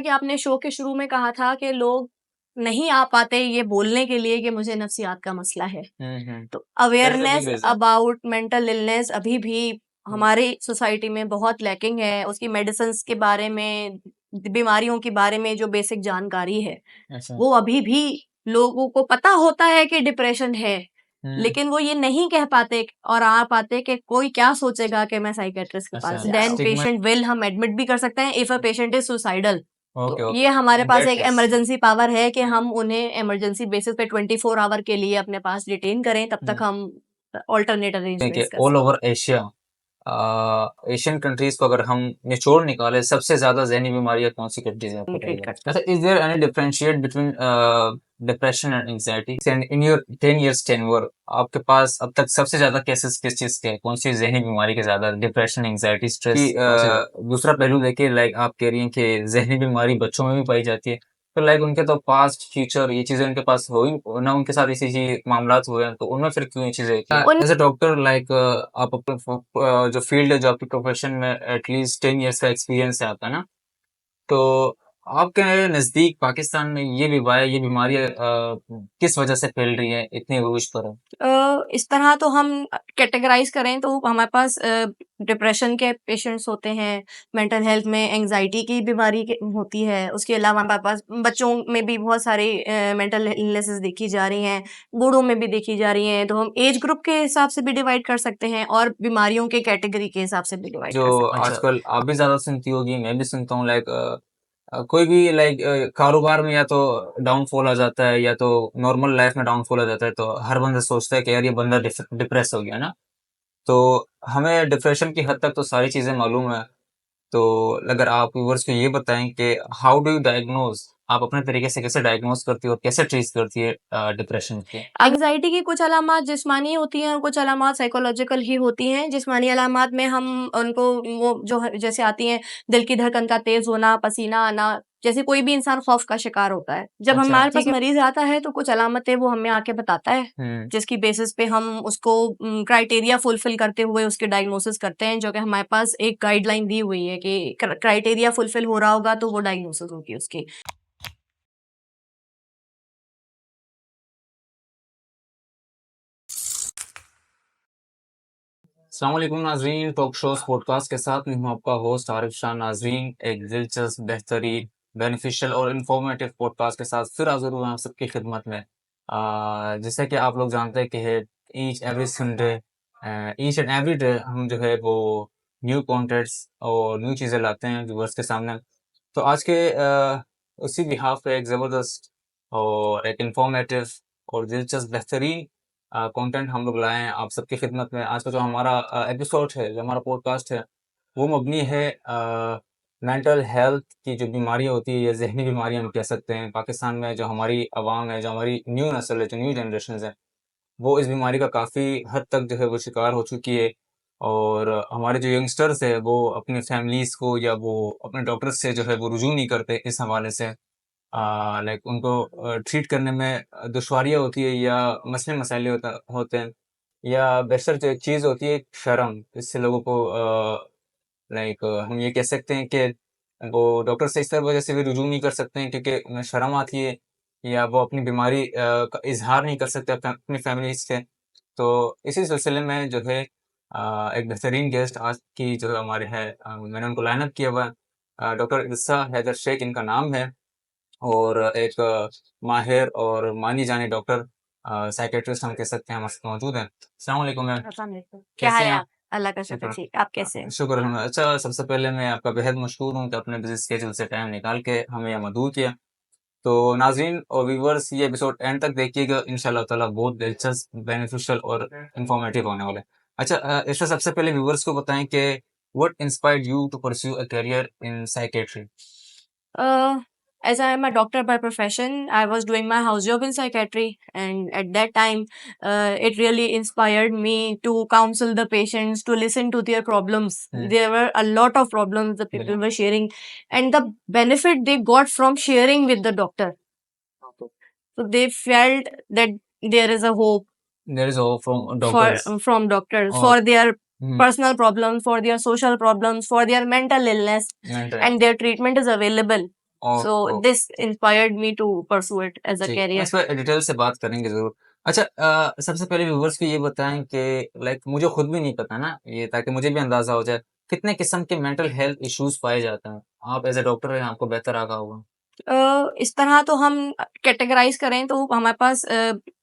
कि आपने शो के शुरू में कहा था कि लोग नहीं आ पाते ये बोलने के लिए कि मुझे नफ्सियात का मसला है। तो That's a big awareness reason. About mental illness अभी भी हमारी सोसाइटी में बहुत लैकिंग है। उसकी मेडिसिन्स के बारे में, बीमारियों के बारे में जो बेसिक जानकारी है, अच्छा। वो अभी भी लोगों को पता होता है कि डिप्रेशन है, लेकिन वो ये नहीं कह पाते और आ पाते कि कोई क्या सोचेगा कि मैं साइकियाट्रिस्ट के पास। अच्छा, देन stigma. पेशेंट विल हम एडमिट भी कर सकते हैं if a patient is suicidal. Okay, तो ओके. ये हमारे In पास that एक case, इमरजेंसी पावर है कि हम उन्हें इमरजेंसी बेसिस पे 24 आवर के लिए अपने पास डिटेन करें, तब तक हम ऑल्टरनेट कि अरेंजमेंट्स कर ऑल सकते ओवर एशिया, एशियन कंट्रीज को अगर हम निचोड़ निकाले, सबसे ज्यादा जहनी बीमारियां कौन सी कंट्रीज है आपको हैं, ट्रीट लगेगा? करते अच्छा, is there any differentiate between depression and anxiety and in your 10 years tenure आपके पास अब तक सबसे ज्यादा केसेस किस चीज के हैं? कौन सी जहनी बीमारी के ज्यादा? Depression, anxiety, stress? दूसरा पहलू देखिए, लाइक आप कह रही हैं कि जहनी बीमारी बच्चों में भी पाई जाती है, तो लाइक उनके तो पास्ट फ्यूचर ये चीजें उनके पास हो ही ना, उनके साथ ऐसी चीज मामला हुए हैं, तो उनमें फिर क्यों ये चीजें? उन एज अ डॉक्टर, लाइक आप अपने जो फील्ड है, जो आपकी प्रोफेशन में एटलीस्ट 10 इयर्स का एक्सपीरियंस है आपका ना, तो आपके नजदीक पाकिस्तान में ये बीमारियां किस वजह से फैल रही है, इतनी अरूज पर है? इस तरह तो हम कैटेगराइज करें तो हमारे पास डिप्रेशन के पेशेंट्स होते हैं, मेंटल हेल्थ में एंजाइटी की बीमारी होती है, उसके अलावा हमारे पास बच्चों में भी बहुत सारी मेंटल इलनेसेस देखी जा रही हैं, बूढ़ों में भी देखी जा रही हैं। तो हम एज ग्रुप के हिसाब से भी डिवाइड कर सकते हैं और बीमारियों के कैटेगरी के हिसाब से भी डिवाइड जो कर सकते हैं। आजकल आप भी ज्यादा सुनती होगी, मैं भी सुनता हूँ, लाइक कोई भी लाइक कारोबार में या तो डाउनफॉल आ जाता है, या तो नॉर्मल लाइफ में डाउनफॉल आ जाता है, तो हर बंदा सोचता है कि यार ये बंदा डिप्रेस हो गया ना। तो हमें डिप्रेशन की हद तक तो सारी चीजें मालूम है, तो अगर आप व्यूअर्स को ये बताएं कि हाउ डू यू डायग्नोज, आप अपने तरीके से कैसे डायग्नोज करती हो और कैसे ट्रीट करती है डिप्रेशन के? एंग्जाइटी की कुछ अलामात जिस्मानी होती हैं और कुछ अलामात साइकोलॉजिकल ही होती हैं। जिस्मानी अलामात में हम उनको वो जो जैसे आती हैं, दिल की धड़कन का तेज होना, पसीना आना, जैसे कोई भी इंसान खौफ का शिकार होता है। जब अच्छा, हमारे पास ठीक है। मरीज आता है तो कुछ अलामतें वो हमें आके बताता है, हम्म. जिसकी बेसिस पे हम उसको क्राइटेरिया फुलफिल करते हुए उसके डायग्नोसिस करते हैं, जो कि हमारे पास एक गाइडलाइन दी हुई है कि क्राइटेरिया फुलफिल हो रहा होगा तो वो डायग्नोसिस होगी उसकी। अस्सलाम वालेकुम नाजरीन, टॉक शोज पॉडकास्ट के साथ मैं हूं आपका होस्ट आरिफ शाह। नाजरीन, एक दिलचस्प, बेहतरीन, बेनिफिशियल और इन्फॉर्मेटिव पॉडकास्ट के साथ फिर हाजिर हुआ आप सबकी खिदमत में। जैसे कि आप लोग जानते हैं कि each every Sunday, each and every day हम जो है वो न्यू कॉन्टेंट्स और न्यू चीज़ें लाते हैं व्यूअर्स के सामने। तो आज के उसी बिहाफ पे एक ज़बरदस्त और एक इन्फॉर्मेटिव और दिलचस्प बेहतरीन कंटेंट हम लोग लाए हैं आप सबकी खिदमत में। आज का जो हमारा एपिसोड है, जो हमारा पॉडकास्ट है, वो मबनी है मेंटल हेल्थ की जो बीमारियां होती है, या जहनी बीमारियां हम कह सकते हैं। पाकिस्तान में जो हमारी आवाम है, जो हमारी न्यू नस्ल है, जो न्यू जनरेशन है, वो इस बीमारी का काफ़ी हद तक जो है वो शिकार हो चुकी है। और हमारे जो यंगस्टर्स है, वो अपने फैमिलीज़ को या वो अपने डॉक्टर्स से जो है वो रुजू नहीं करते इस हवाले से। लाइक उनको ट्रीट करने में दुश्वारियाँ होती है, या मसले मसाइल होते हैं, या बेशतर जो एक चीज़ होती है, शर्म। इससे लोगों को लाइक हम ये कह सकते हैं कि वो डॉक्टर से इस तरह वजह से भी रुजू नहीं कर सकते हैं, क्योंकि उन्हें शर्म आती है, या वो अपनी बीमारी का इजहार नहीं कर सकते अपनी फैमिली से। तो इसी सिलसिले में जो है एक बेहतरीन गेस्ट आज की जो है हमारे है, मैंने उनको लाइन अप किया हुआ है। डॉक्टर इरसा हैदर शेख इनका नाम है, और एक माहिर और मानी जानी डॉक्टर, साइकेट्रिस्ट हम कह सकते हैं, हमारे साथ मौजूद हैं। अस्सलाम वालेकुम मैम, अस्सलाम वालेकुम। क्या कैसे है हैं आप? आप? अल्लाह का शुक्र, शुक्र। ठीक। आप कैसे हैं? शुक्र अल्हम्दुलिल्लाह। अच्छा, सबसे पहले मैं आपका बेहद मशहूर हूँ कि अपने बिजी स्केड्यूल से टाइम निकाल के हमें यहाँ मदऊ किया। तो नाज़रीन और व्यूअर्स, ये एपिसोड एंड तक देखिएगा, इंशाल्लाह ताला बहुत दिलचस्प, बेनिफिशियल और इन्फॉर्मेटिव होने वाला है। अच्छा, इससे सबसे पहले व्यूअर्स को बताएं कि what inspired you to pursue a career in psychiatry? Uh, as I am a doctor by profession, I was doing my house job in psychiatry, and at that time, it really inspired me to counsel the patients, to listen to their problems. There were a lot of problems the people were sharing, and the benefit they got from sharing with the doctor. So they felt that there is a hope There is hope from for doctors. from doctors Oh, for their hmm, personal problems, for their social problems, for their mental illness, mental. and their treatment is available. So okay, this inspired me to pursue it as a ठीक है, career. इस पर detail से बात करेंगे ज़रूर। अच्छा, सबसे पहले व्यूअर्स को ये बताएँ कि लाइक मुझे खुद भी नहीं पता ना ये, ताकि मुझे भी अंदाज़ा हो जाए, कितने किस्म के मेंटल हेल्थ इश्यूज़ पाए जाते हैं? आप एज़ अ डॉक्टर हैं, आपको बेहतर आगा होगा। इस तरह तो हम कैटेगराइज़ करें तो हमारे पास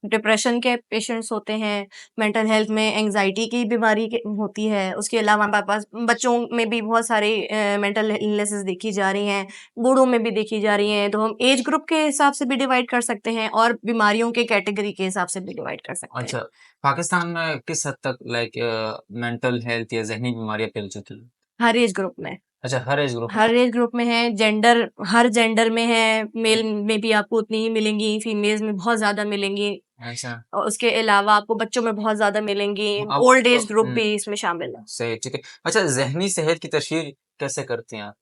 डिप्रेशन के पेशेंट्स होते हैं, मेंटल हेल्थ में एंग्ज़ायटी की बीमारी के होती है, उसके अलावा हमारे पास बच्चों में भी बहुत सारी मेंटल इलनेसेस देखी जा रही हैं, बूढ़ों में भी देखी जा रही हैं, तो हम एज ग्रुप के हिसाब से भी डिवाइड कर सकते हैं और बीमारियों के कैटेगरी के हिसाब से भी डिवाइड कर सकते हैं। अच्छा, पाकिस्तान में किस हद तक लाइक मेंटल हेल्थ या ज़हनी बीमारियाँ फैल चुकी हैं? हर एज ग्रुप में। अच्छा, हर एज ग्रुप में? हर एज ग्रुप में है, हर जेंडर में है, हुँ, मेल में भी आपको उतनी ही मिलेंगी, फीमेल्स में बहुत ज़्यादा मिलेंगी अच्छा, और उसके अलावा आपको बच्चों में बहुत ज़्यादा मिलेंगी, आप ओल्ड एज ग्रुप हुँ, भी इसमें शामिल है। सही, ठीक है। अच्छा, ज़हनी सेहत की तशहीर कैसे करती हैं आप?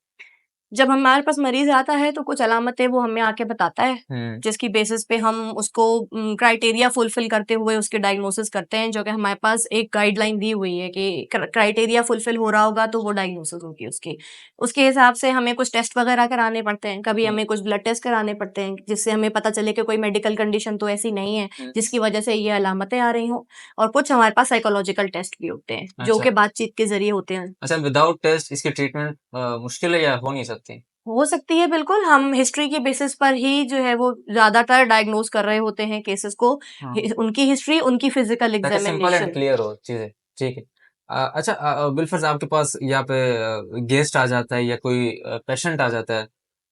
जब हमारे पास मरीज़ आता है तो कुछ अलामतें वो हमें आके बताता है, हुँ, जिसकी बेसिस पे हम उसको क्राइटेरिया फुलफ़िल करते हुए उसकी डायग्नोसिस करते हैं, जो कि हमारे पास एक गाइडलाइन दी हुई है कि क्राइटेरिया फुलफ़िल हो रहा होगा तो वो डायग्नोसिस होगी उसकी। उसके हिसाब से हमें कुछ टेस्ट वग़ैरह कराने पड़ते हैं, कभी हुँ, हमें कुछ ब्लड टेस्ट कराने पड़ते हैं, जिससे हमें पता चले कि कोई मेडिकल कंडीशन तो ऐसी नहीं है, हुँ, जिसकी वज़ह से ये अलामतें आ रही हों और कुछ हमारे पास साइकोलॉजिकल टेस्ट भी होते हैं, जो अच्छा। कि बातचीत के ज़रिए होते हैं। अच्छा, विदाउट टेस्ट इसकी ट्रीटमेंट मुश्किल है या हो नहीं सकती? हो सकती है बिल्कुल, हम हिस्ट्री के बेसिस पर ही जो है वो ज़्यादातर डायग्नोज़ कर रहे होते हैं केसेज़ को। हाँ, हि उनकी हिस्ट्री, उनकी फिज़िकल ताकि सिंपल एंड एग्ज़ामिनेशन। क्लियर हो चीज़ें, ठीक है। अच्छा, बिलफ़र्ज़ आपके पास यहाँ पे गेस्ट आ जाता है या कोई पेशेंट आ जाता है,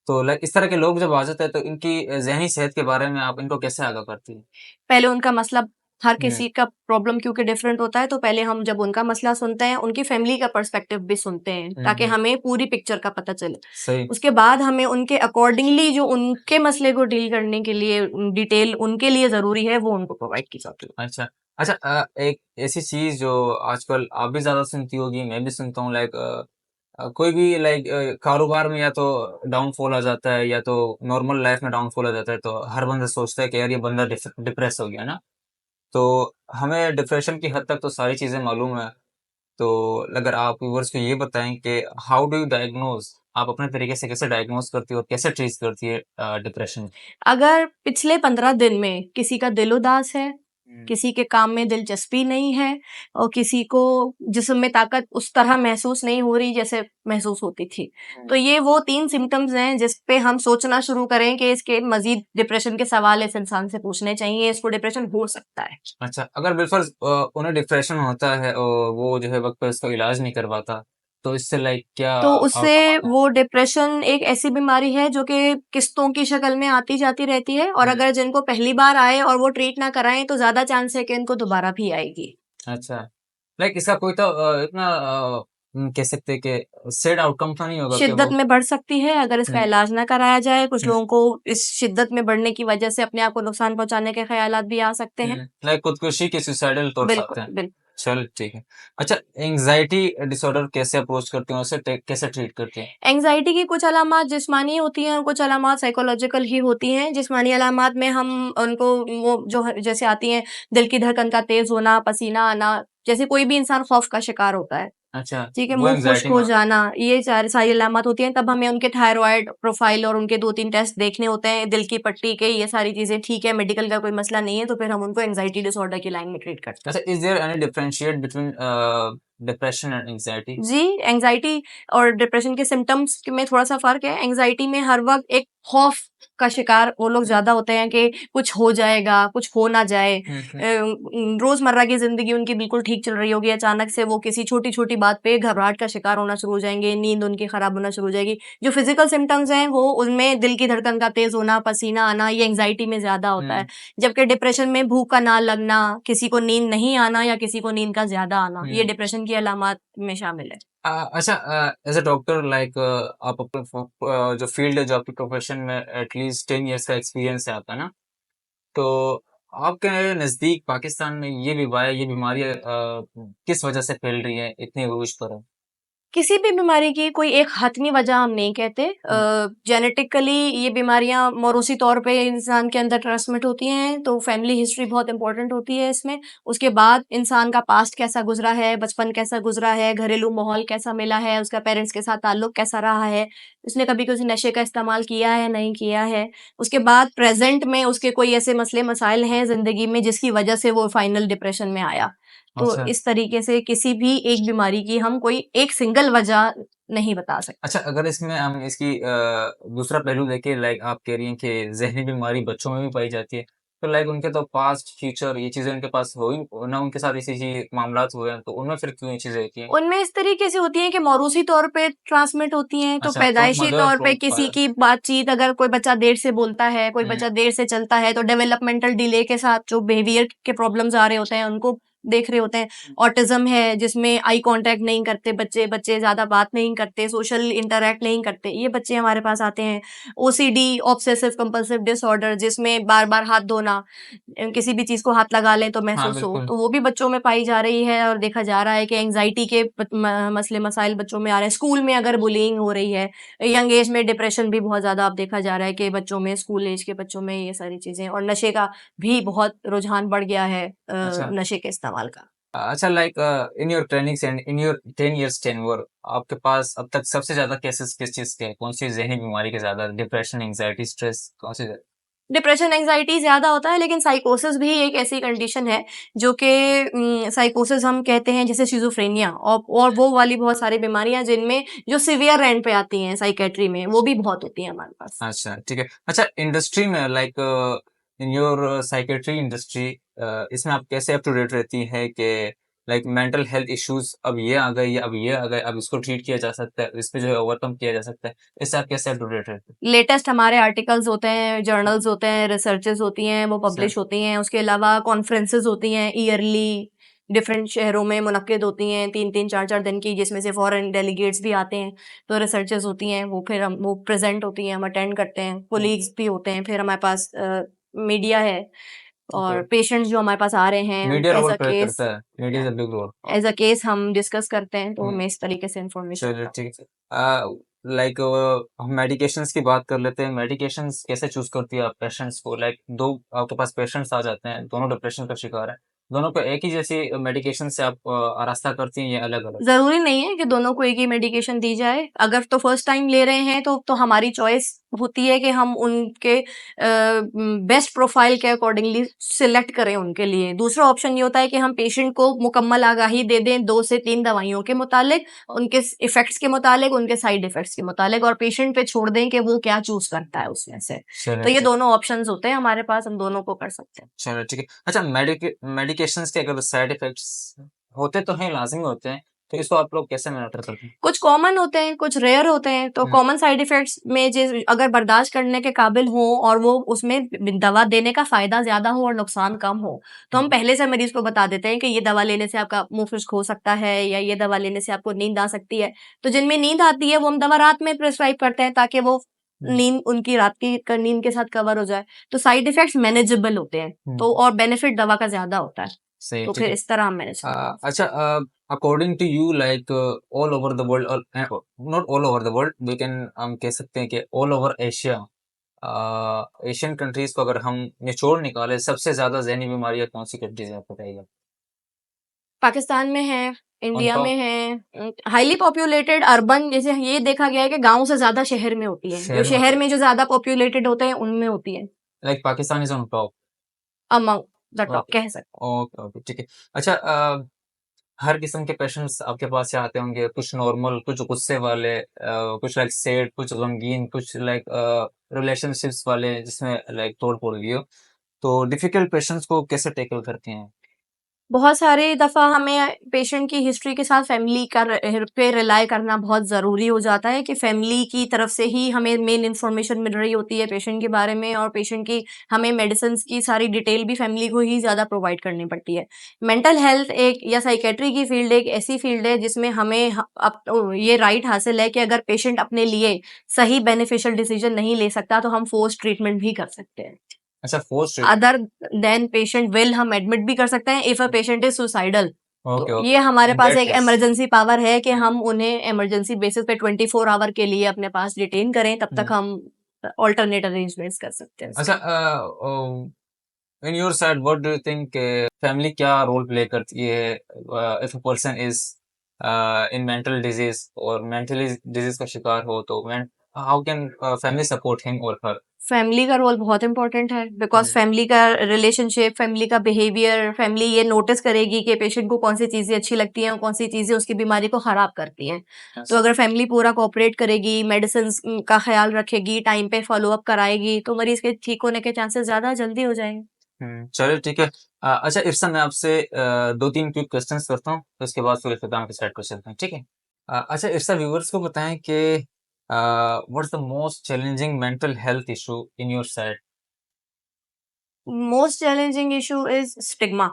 तो लाइक इस तरह के लोग जब आ जाते हैं तो इनकी ज़हनी सेहत के बारे में आप इनको कैसे आगाह करती हैं? पहले उनका मसला हर हुँ, किसी का प्रॉब्लम क्योंकि डिफरेंट होता है, तो पहले हम जब उनका मसला सुनते हैं, उनकी फैमिली का पर्सपेक्टिव भी सुनते हैं, हुँ, ताकि हुँ, हमें पूरी पिक्चर का पता चले। सही। उसके बाद हमें उनके अकॉर्डिंगली जो उनके मसले को डील करने के लिए डिटेल उनके लिए ज़रूरी है, वो उनको प्रोवाइड की जाती है। अच्छा। अच्छा, एक ऐसी चीज़ जो आजकल आप भी ज़्यादा सुनती होगी, मैं भी सुनता हूँ लाइक कोई भी लाइक कारोबार में या तो डाउनफॉल आ जाता है या तो नॉर्मल लाइफ़ में डाउनफॉल आ जाता है, तो हर बंदा सोचता है कि यार ये बंदा डिप्रेस हो गया ना? तो हमें डिप्रेशन की हद तक तो सारी चीज़ें मालूम है। तो अगर आप व्यूअर्स को ये बताएँ कि हाउ डू यू डायग्नोज़, आप अपने तरीके से कैसे डायग्नोज़ करती हो और कैसे ट्रीट करती है डिप्रेशन? अगर पिछले 15 दिन में किसी का दिल उदास है, हुँ, किसी के काम में दिलचस्पी नहीं है और किसी को जिस्म में ताकत उस तरह महसूस नहीं हो रही जैसे महसूस होती थी। हुँ। तो ये वो 3 सिम्पटम्स हैं जिस पे हम सोचना शुरू करें कि इसके मज़ीद डिप्रेशन के सवाल इस इंसान से पूछने चाहिए, इसको डिप्रेशन हो सकता है। अच्छा, अगर बिलफ़र्ज़ उन्हें डिप्रेशन होता है और वो जो है वक़्त पे उसका इलाज नहीं करवाता, तो इससे लाइक क्या तो उससे आउटकम आता है? वो डिप्रेशन एक ऐसी बीमारी है जो कि किस्तों की शक्ल में आती-जाती रहती है और हुँ, अगर जिनको पहली बार आए और वो ट्रीट ना कराएँ तो ज़्यादा चांस है कि इनको दोबारा भी आएगी। अच्छा। लाइक इसका कोई तो इतना कह सकते हैं कि सैड आउटकम तो नहीं होगा कि शिद्दत वो में बढ़ सकती है अगर इसका हुँ, इलाज ना कराया जाए। कुछ हुँ, लोगों को इस शिद्दत में बढ़ने की वजह से अपने आप को नुकसान पहुँचाने के ख़यालात भी आ सकते हैं। हुँ, लाइक खुदकुशी के सुसाइडल थॉट्स बिल्कुल, आते हैं। बिल्कुल। चलो ठीक है। अच्छा, एंग्ज़ायटी डिसऑर्डर कैसे अप्रोच करती हैं? उसे कैसे ट्रीट करती हैं? एंग्ज़ायटी की कुछ अलामात जिस्मानी होती हैं और कुछ अलामात साइकोलॉजिकल ही होती हैं। जिस्मानी अलामात में हम उनको वो जो है जैसे आती हैं, दिल की धड़कन का तेज़ होना, पसीना आना, जैसे कोई भी इंसान ख़ौफ़ का शिकार होता है। अच्छा, ठीक है, वो मुँह खुश्क एंग्ज़ायटी हो में आता जाना, ये सारी सारी अलामत होती हैं, तब हमें उनके थायरॉइड प्रोफ़ाइल और उनके 2-3 टेस्ट देखने होते हैं, दिल की पट्टी के, ये सारी चीज़ें ठीक है, मेडिकल का कोई मसला नहीं है, तो फिर हम उनको एंग्ज़ायटी डिसऑर्डर की लाइन में ट्रीट करते है। हैं। अच्छा, is there any differentiate between depression and anxiety? जी, एंग्ज़ायटी और डिप्रेशन के सिम्पटम्स में थोड़ा-सा फ़र्क है। एंग्ज़ायटी में हर वक़्त एक खौफ़ का शिकार वो लोग हुँ, ज़्यादा होते हैं कि कुछ हो जाएगा, कुछ हो ना जाए। हुँ, हुँ, रोज़मर्रा की ज़िंदगी उनकी बिल्कुल ठीक चल रही होगी, अचानक से वो किसी छोटी-छोटी बात पे घबराहट का शिकार होना शुरू हो जाएँगे, नींद उनकी ख़राब होना शुरू हो जाएगी। जो फ़िज़िकल सिम्पटम्स हैं, वो उनमें दिल की धड़कन का तेज़ होना, पसीना आना, ये एंग्ज़ायटी में ज़्यादा होता है। हुँ, जबकि डिप्रेशन में भूख का ना लगना, किसी को नींद नहीं आना या किसी को नींद का ज़्यादा आना, ये हुँ। डिप्रेशन की अलामात में शामिल है। अच्छा, एज़ अ डॉक्टर लाइक आप अपने जो फ़ील्ड है, जो आपकी प्रोफ़ेशन में एटलीस्ट 10 इयर्स का एक्सपीरियंस है आपका ना, तो आपके नज़दीक पाकिस्तान में ये बीमारियाँ किस वजह से फैल रही हैं, इतनी अरूज पर है? किसी भी बीमारी की कोई एक हतमी वजह हम नहीं कहते। जेनेटिकली ये बीमारियां मौरूसी तौर पे इंसान के अंदर ट्रांसमिट होती हैं, तो फैमिली हिस्ट्री बहुत इंपॉर्टेंट होती है इसमें। उसके बाद इंसान का पास्ट कैसा गुजरा है, बचपन कैसा गुजरा है, घरेलू माहौल कैसा मिला है, उसका पेरेंट्स के साथ ताल्लुक कैसा रहा है, उसने कभी किसी नशे का इस्तेमाल किया है नहीं किया है। उसके बाद प्रेजेंट में उसके कोई ऐसे मसले मसाइल हैं जिंदगी में जिसकी वजह से वो फाइनल डिप्रेशन में आया। तो अच्छा इस तरीके से किसी भी एक बीमारी की हम कोई एक सिंगल वजह नहीं बता सकते। अच्छा, अगर इसमें हम इसकी दूसरा पहलू देखें, लाइक आप कह रही हैं कि जहनी बीमारी बच्चों में भी पाई जाती है, तो लाइक उनके तो पास्ट फ्यूचर ये चीज़ें उनके पास हो ही ना, उनके साथ ऐसी चीज मामलात हुए हैं, तो उनमें फिर क्यों ये चीज़ें होती हैं? उनमें इस तरीके से होती हैं कि मौरूसी तौर पे ट्रांसमिट होती हैं, तो अच्छा, फ्रॉम पैदाइशी मदर तौर पे फ्रॉम किसी फादर। की बातचीत, अगर कोई बच्चा देर से बोलता है, कोई बच्चा देर से चलता है, तो डेवलपमेंटल डिले के साथ जो बिहेवियर के प्रॉब्लम्स आ रहे होते हैं उनको देख रहे होते हैं। ऑटिज्म है जिसमें आई कांटेक्ट नहीं करते बच्चे, बच्चे ज्यादा बात नहीं करते, सोशल इंटरेक्ट नहीं करते, ये बच्चे हमारे पास आते हैं। ओसीडी, ऑब्सेसिव कंपल्सिव डिसऑर्डर, जिसमें बार बार हाथ धोना, किसी भी चीज को हाथ लगा लें तो हाँ, महसूस हो, बिल्कुल। तो वो भी बच्चों में पाई जा रही है। और देखा जा रहा है कि एंजाइटी के मसले मसाइल बच्चों में आ रहे हैं। स्कूल में अगर बुलिंग हो रही है, यंग एज में डिप्रेशन भी बहुत ज्यादा अब देखा जा रहा है कि बच्चों में, स्कूल एज के बच्चों में ये सारी चीजें। और नशे का भी बहुत रुझान बढ़ गया है, अच्छा। नशे के इस्तेमाल का। अच्छा, like in your trainings and in your 10 years tenure, आपके पास अब तक सबसे ज्यादा केसेस किस चीज के हैं? कौन सी जहनी बीमारी के ज्यादा? डिप्रेशन, एंजाइटी, स्ट्रेस, कौन सी डिप्रेशन एंजाइटी ज्यादा होता है, लेकिन साइकोसिस भी एक ऐसी कंडीशन है जो कि साइकोसिस हम कहते हैं, जैसे शिजोफ्रेनिया और वो वाली बहुत सारी बीमारियां जिनमें जो सिवियर एंड पे आती हैं साइकेट्री में, वो भी बहुत होती हैं हमारे पास। अच्छा, ठीक है। अच्छा, इंडस्ट्री में like in your psychiatry industry, इसमें आप कैसे अप टू डेट रहती हैं कि लाइक मेंटल हेल्थ इश्यूज अब ये आ गए या अब ये आ गए, अब इसको ट्रीट किया जा सकता है, इस पे जो है ओवरकम किया जा सकता है, इससे आप कैसे अप टू डेट रहते हैं? लेटेस्ट हमारे आर्टिकल्स होते हैं, जर्नल्स होते हैं, रिसर्चेस होती हैं, वो सर। पब्लिश होती हैं। उसके अलावा कॉन्फ्रेंसेस होती हैं ईयरली, डिफरेंट शहरों में मुनक्किद होती हैं, 3-3 4-4 दिन की, जिसमें से फॉरेन डेलीगेट्स भी आते हैं। तो रिसर्चेस होती हैं, वो फिर हम वो प्रेजेंट होती हैं, हम अटेंड करते हैं, कोलीग्स भी होते हैं। फिर हमारे पास मीडिया है, ओके। और पेशेंट्स जो हमारे पास आ रहे हैं media as role a play case, करता है, media is a big role. हम डिस्कस करते हैं, तो हम्म, हमें इस तरीके से इंफॉर्मेशन चलिए प्राप्त। ठीक है। लाइक हम मेडिकेशंस की बात कर लेते हैं। मेडिकेशंस कैसे चूज करती है आप पेशेंट्स को? लाइक दो आपके पास पेशेंट्स आ जाते हैं, दोनों डिप्रेशन का शिकार है, दोनों को एक ही जैसी मेडिकेशन से आप आरास्ता करती हैं या अलग अलग? ज़रूरी नहीं है कि दोनों को एक ही मेडिकेशन दी जाए। अगर तो फर्स्ट टाइम ले रहे हैं तो हमारी चॉइस होती है कि हम उनके बेस्ट प्रोफाइल के अकॉर्डिंगली सिलेक्ट करें उनके लिए। दूसरा ऑप्शन ये होता है कि हम पेशेंट को मुकम्मल आगाही दे दें 2 से 3 दवाइयों के मुतालिक, उनके इफ़ेक्ट्स के मुतालिक, उनके साइड इफ़ेक्ट्स के मुतालिक, और पेशेंट पे छोड़ दें कि वो क्या चूज़ करता है उसमें से। चलिए तो ये ठीक। दोनों ऑप्शंस होते हैं हमारे पास, हम दोनों को कर सकते हैं। चलो ठीक है। अच्छा, मेडिकेशंस के अगर साइड इफेक्ट्स होते तो हैं, लाजमी होते हैं, तो इसको आप लोग कैसे मॉनिटर करते हैं? कुछ कॉमन होते हैं, कुछ रेयर होते हैं। तो हम्म, कॉमन साइड इफेक्ट्स में अगर बर्दाश्त करने के काबिल हो और वो उसमें दवा देने का फायदा ज्यादा हो और नुकसान कम हो, तो हम हम्म, पहले से मरीज को बता देते हैं कि ये दवा लेने से आपका मुंह खुश्क हो सकता है, या ये दवा लेने से आपको नींद आ सकती है। तो जिनमें नींद आती है वो हम दवा रात में प्रिस्क्राइब करते हैं, ताकि वो हम्म, नींद उनकी रात की नींद के साथ कवर हो जाए। तो साइड इफेक्ट्स मैनेजेबल होते हैं, तो हम्म, और बेनिफिट दवा का ज्यादा होता है। सही, तो ठीक फिर है। इस तरह हम मैनेज करते हैं। अच्छा, according to you, like all over the world, और not all over the world, we can हम कह सकते हैं कि all over Asia, Asian countries को अगर हम निचोड़ निकाले, सबसे ज्यादा जहनी बीमारियां कौन सी कंट्रीज में बताइएगा? पाकिस्तान में है, ऑन इंडिया टॉप? में है। हाईली पॉपुलेटेड अर्बन, जैसे ये देखा गया है कि गाँव से ज़्यादा शहर में होती है। जो शेयर में शहर होते में जो ज़्यादा पॉपुलेटेड होते हैं, उनमें होती है। Like Pakistan is on top? Among the top okay, कह सकते ओके, ओके, ठीक है। अच्छा, हर किस्म के पेशेंट्स आपके पास से आते होंगे, कुछ नॉर्मल, कुछ गुस्से वाले, कुछ लाइक सैड, कुछ गमगीन, कुछ लाइक रिलेशनशिप्स वाले जिसमें लाइक तोड़ फोड़ गई हो, तो डिफिकल्ट पेशेंट्स को कैसे टैकल करते हैं? बहुत सारी दफ़ा हमें पेशेंट की हिस्ट्री के साथ फैमिली का पे रिलाय करना बहुत ज़रूरी हो जाता है, कि फैमिली की तरफ से ही हमें मेन इन्फॉर्मेशन मिल रही होती है पेशेंट के बारे में, और पेशेंट की हमें मेडिसिन की सारी डिटेल भी फैमिली को ही ज़्यादा प्रोवाइड करनी पड़ती है। मेंटल हेल्थ एक या साइकेट्री की फील्ड एक ऐसी फील्ड है जिसमें हमें ये राइट हासिल है कि अगर पेशेंट अपने लिए सही बेनिफिशियल डिसीजन नहीं ले सकता, तो हम फोर्स ट्रीटमेंट भी कर सकते हैं। अच्छा, force? Other than patient will हम एडमिट भी कर सकते हैं if a patient is suicidal. Okay, तो ये ओके। हमारे इन पास दैट एक केस इमरजेंसी पावर है कि हम उन्हें इमरजेंसी बेसिस पे 24 आवर के लिए अपने पास डिटेन करें, तब तक हुँ। हम ऑल्टरनेट अरेंजमेंट्स कर सकते हैं अच्छा उसके। In your side what do you think family क्या रोल प्ले करती है if a person is in mental disease और मेंटली डिजीज़ का शिकार हो तो how can family support him और हर? फैमिली का रोल बहुत इंपॉर्टेंट है, बिकॉज हुँ। फैमिली का रिलेशनशिप, फैमिली का बिहेवियर, फैमिली ये नोटिस करेगी कि पेशेंट को कौन सी चीजें अच्छी लगती हैं और कौन सी चीजें उसकी बीमारी को खराब करती हैं। तो यस। अगर फैमिली पूरा कोऑपरेट करेगी, मेडिसिन का ख्याल रखेगी, टाइम पे फॉलो अप कराएगी, तो मरीज के ठीक होने के चांसेस ज्यादा जल्दी हो जाएंगे। चलिए ठीक है। अच्छा इरसा मैं आपसे 2-3 क्विक क्वेश्चंस करता हूँ, तो उसके बाद फिर इख्तिताम के साइड पे चलते हैं, ठीक है? अच्छा इरसा व्यूअर्स को बताएँ कि what's the most challenging mental health issue in your side? Most challenging issue is stigma.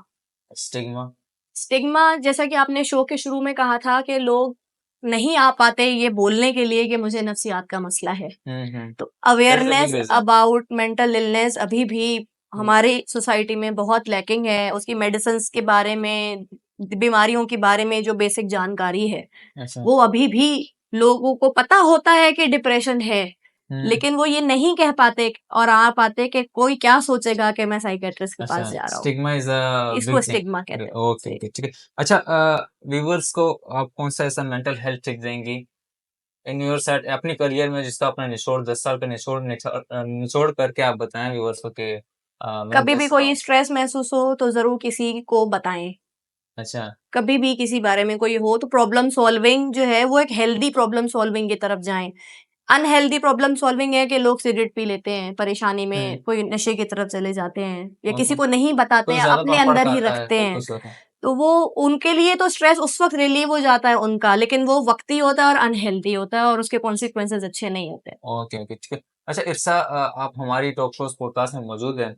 Stigma? Stigma, जैसा कि आपने शो के शुरू में कहा था कि लोग नहीं आ पाते ये बोलने के लिए कि मुझे नफ्सियात का मसला है। हुँ, हुँ। तो that's the big awareness reason. About mental illness अभी भी हुँ, हमारी सोसाइटी में बहुत लैकिंग है। उसकी मेडिसिन्स के बारे में, बीमारियों के बारे में जो बेसिक जानकारी है, अच्छा। वो अभी भी लोगों को पता होता है कि डिप्रेशन है, हुँ, लेकिन वो ये नहीं कह पाते और आ पाते कि कोई क्या सोचेगा कि मैं साइकियाट्रिस्ट के अच्छा पास जा रहा हूँ। स्टिग्मा इज़ अ इसको बिग थिंग। स्टिग्मा कहते हैं। ओके, जी। ओके, ठीक है। अच्छा व्यूअर्स को आप कौन-सा ऐसा मेंटल हेल्थ टिप देंगी इन योर साइड अपने करियर में जिसका आपने निचोड़ 10 साल का निचोड़ करके आप बताएँ व्यूअर्स को कि मैं कभी भी कैसा कोई हूँ? स्ट्रेस महसूस हो तो ज़रूर किसी को बताएँ। अच्छा। कभी भी किसी बारे में कोई हो तो प्रॉब्लम सॉल्विंग जो है वो एक हेल्दी प्रॉब्लम सॉल्विंग की तरफ जाएँ। अनहेल्दी प्रॉब्लम सॉल्विंग है कि लोग सिगरेट पी लेते हैं, परेशानी हुँ, में कोई नशे की तरफ चले जाते हैं या किसी ओके। को नहीं बताते कुछ हैं, ज़्यादा अपने पापड़ अंदर ही खाता है रखते तो हैं। कुछ होता है। तो वो उनके लिए तो स्ट्रेस उस वक़्त रिलीव हो जाता है उनका, लेकिन वो वक़्ती होता है और अनहेल्दी होता है और उसके कॉन्सिक्वेंसेज़ अच्छे नहीं होते। ओके, ओके, ठीक है। अच्छा इरसा आप हमारी टॉक शोज़ पॉडकास्ट में मौजूद हैं।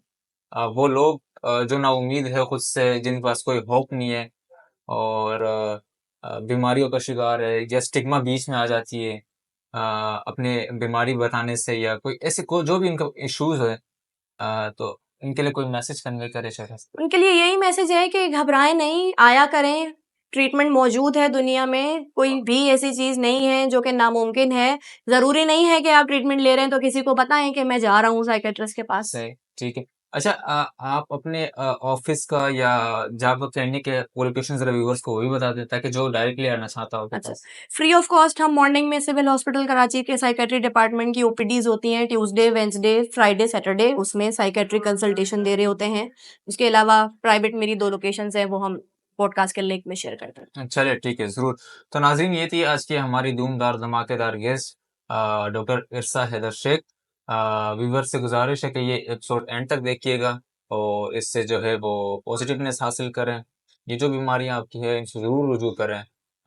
वो लोग जो नाउम्मीद है खुद से, जिनके पास कोई होप नहीं है और बीमारियों का शिकार है या स्टिग्मा बीच में आ जाती है अपने बीमारी बताने से या कोई ऐसे को जो भी इनका इश्यूज़ है तो इनके लिए कोई मैसेज कन्वे करे शायद? उनके लिए यही मैसेज है कि घबराएँ नहीं, आया करें, ट्रीटमेंट मौजूद है दुनिया में, कोई भी ऐसी चीज़ नहीं है जो कि नामुमकिन है। ज़रूरी नहीं है कि आप ट्रीटमेंट ले रहे हैं तो किसी को बताएँ कि मैं जा रहा हूँ साइकियाट्रिस्ट के पास। सही, ठीक है। अच्छा आप अपने ऑफ़िस का या जहाँ पर क्लिनिक है पूरे क्वेश्चन ज़रा व्यूअर्स को वो भी बता दें ताकि जो डायरेक्टली आना चाहता हो आपके अच्छा, पास। फ्री ऑफ कॉस्ट हम मॉर्निंग में सिविल हॉस्पिटल कराची के साइकियाट्री डिपार्टमेंट की ओपीडीज़ होती हैं, ट्यूसडे, वेडनेसडे, फ्राइडे, सैटरडे उसमें साइकियाट्री कंसल्टेशन दे रहे होते हैं। उसके अलावा प्राइवेट मेरी 2 लोकेशंस हैं, वो हम पॉडकास्ट के लिंक में शेयर करते हैं। चलिए ठीक है, ज़रूर। तो नाज़रीन ये थी आज की हमारी धूमदार धमाकेदार guest doctor इरसा Haider Sheikh. Viewers से गुज़ारिश है कि ये एपिसोड एंड तक देखिएगा और इससे जो है वो पॉज़िटिवनेस हासिल करें। ये जो बीमारियाँ आपकी हैं इनसे ज़रूर रुजू करें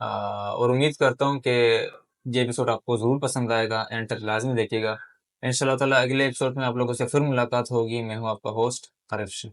और उम्मीद करता हूँ कि ये एपिसोड आपको ज़रूर पसंद आएगा, एंड तक लाज़मी देखिएगा। इंशाअल्लाह ताला अगले एपिसोड में आप लोगों से फिर मुलाकात होगी। मैं हूँ आपका होस्ट आरिफ।